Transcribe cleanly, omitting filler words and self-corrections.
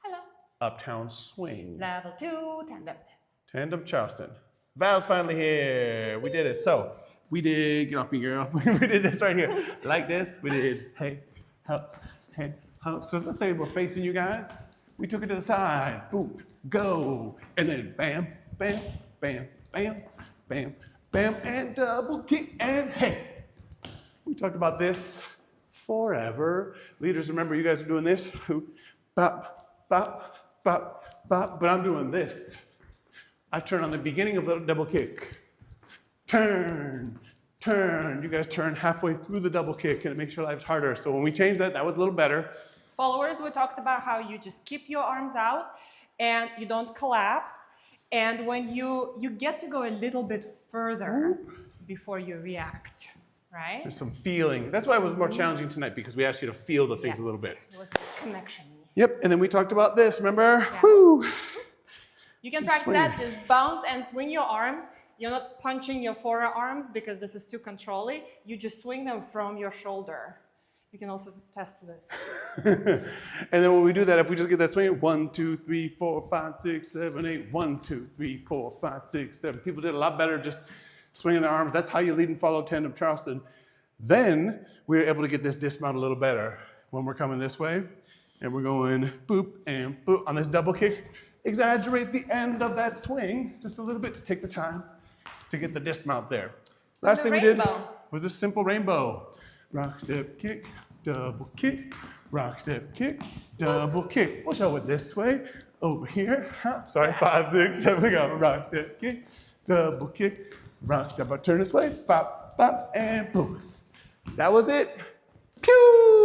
Hello. Uptown Swing. Level 2, Tandem. Tandem Charleston. Val's finally here. We did it. So we did, get off me girl. We did this right here. Like this. We did hey, help, hey, help. So let's say we're facing you guys. We took it to the side. Boom, go. And then bam, bam, bam, bam, bam, bam, and double kick and hey. We talked about this forever. Leaders, remember you guys are doing this. Bop, bop, bop, bop. But I'm doing this. I turn on the beginning of the double kick. Turn, turn. You guys turn halfway through the double kick and it makes your lives harder. So when we changed that, that was a little better. Followers, we talked about how you just keep your arms out and you don't collapse. And when you get to go a little bit further before you react, right? There's some feeling. That's why it was more challenging tonight because we asked you to feel the things a little bit. It was connection. Yep, and then we talked about this, remember? Yeah. Woo! You can practice that, just bounce and swing your arms. You're not punching your forearms because this is too controlling. You just swing them from your shoulder. You can also test this. And then when we do that, if we just get that swing, 1, 2, 3, 4, 5, 6, 7, 8, 1, 2, 3, 4, 5, 6, 7. People did a lot better just swinging their arms. That's how you lead and follow Tandem Charleston. Then we were able to get this dismount a little better when we're coming this way. And we're going boop and boop on this double kick. Exaggerate the end of that swing just a little bit to take the time to get the dismount there. Last thing we did was this simple rainbow. Rock, step, kick, double kick, rock, step, kick, double kick. We'll show it this way, over here. Sorry, 5, 6, 7, we go. Rock, step, kick, double kick, rock, step, I turn this way, pop, pop, and boom. That was it. Pew!